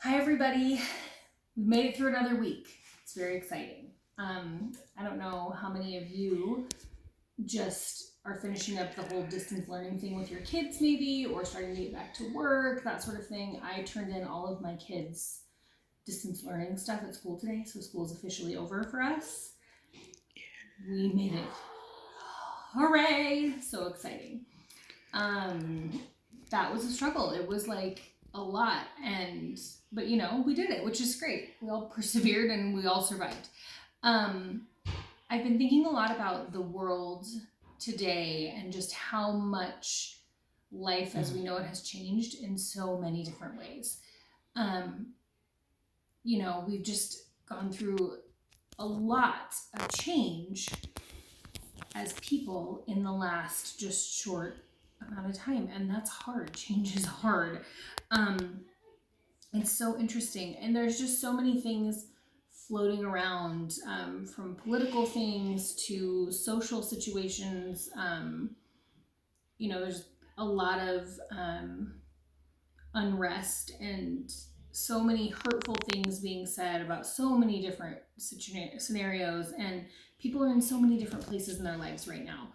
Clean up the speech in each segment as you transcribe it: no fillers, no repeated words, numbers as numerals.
Hi everybody, we've made it through another week. It's very exciting. I don't know how many of you just are finishing up the whole distance learning thing with your kids maybe, or starting to get back to work, that sort of thing. I turned in all of my kids' distance learning stuff at school today, so school is officially over for us. We made it. Hooray! So exciting. That was a struggle. It was like a lot, but we did it, which is great. We all persevered and we all survived. I've been thinking a lot about the world today and just how much life as we know it has changed in so many different ways. We've just gone through a lot of change as people in the last just short amount of time, and that's hard. Change is hard. It's so interesting, and there's just so many things floating around, from political things to social situations. There's a lot of unrest and so many hurtful things being said about so many different scenarios, and people are in so many different places in their lives right now.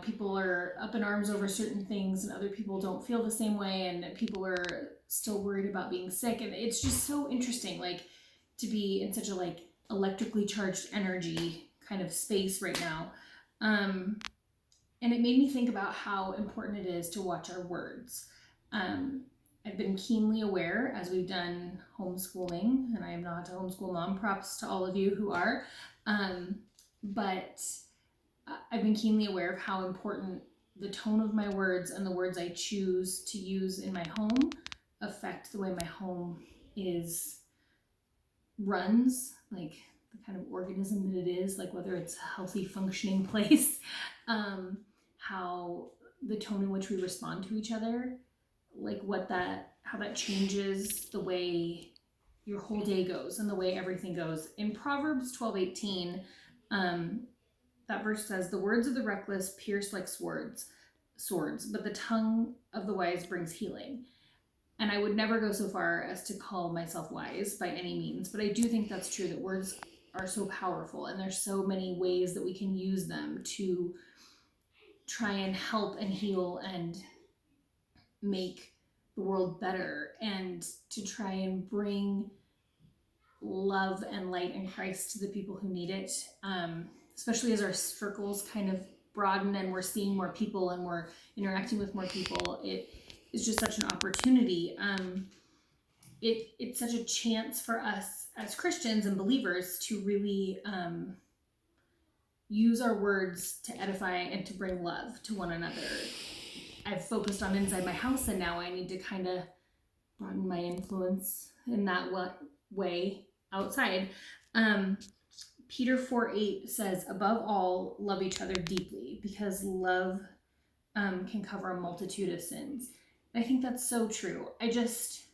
People are up in arms over certain things and other people don't feel the same way, and people are still worried about being sick, and it's just so interesting, to be in such a electrically charged energy kind of space right now. And it made me think about how important it is to watch our words. I've been keenly aware as we've done homeschooling, and I am not a homeschool mom, props to all of you who are, but I've been keenly aware of how important the tone of my words and the words I choose to use in my home affect the way my home runs, the kind of organism that it is, whether it's a healthy functioning place, how the tone in which we respond to each other, how that changes the way your whole day goes and the way everything goes. In Proverbs 12:18, that verse says, "The words of the reckless pierce like swords, but the tongue of the wise brings healing." And I would never go so far as to call myself wise by any means, but I do think that's true, that words are so powerful, and there's so many ways that we can use them to try and help and heal and make the world better, and to try and bring love and light and Christ to the people who need it, especially as our circles kind of broaden and we're seeing more people and we're interacting with more people. It is just such an opportunity. It's such a chance for us as Christians and believers to really use our words to edify and to bring love to one another. I've focused on inside my house, and now I need to kind of broaden my influence in that way outside. Peter 4:8 says, "Above all, love each other deeply, because love can cover a multitude of sins." And I think that's so true. It's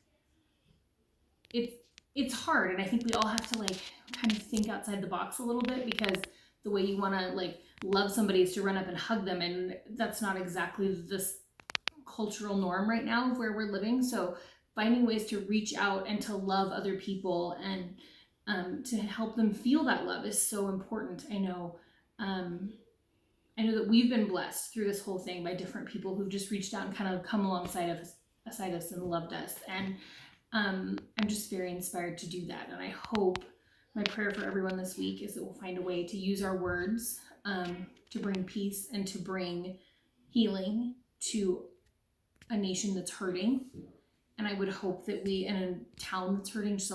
hard, and I think we all have to kind of think outside the box a little bit, because the way you want to love somebody is to run up and hug them, and that's not exactly this cultural norm right now of where we're living. So finding ways to reach out and to love other people and to help them feel that love is so important. I know that we've been blessed through this whole thing by different people who've just reached out and kind of come alongside us and loved us. And I'm just very inspired to do that. And I hope, my prayer for everyone this week is that we'll find a way to use our words to bring peace and to bring healing to a nation that's hurting. And I would hope that we, in a town that's hurting, just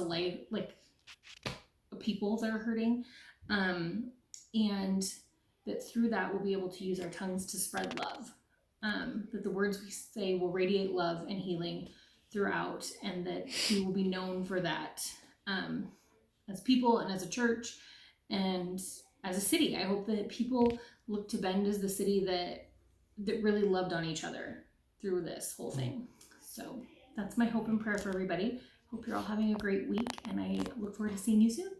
people that are hurting, and that through that we'll be able to use our tongues to spread love, that the words we say will radiate love and healing throughout, and that we will be known for that as people and as a church and as a city. I hope that people look to Bend as the city that really loved on each other through this whole thing. So that's my hope and prayer for everybody. Hope you're all having a great week, and I look forward to seeing you soon.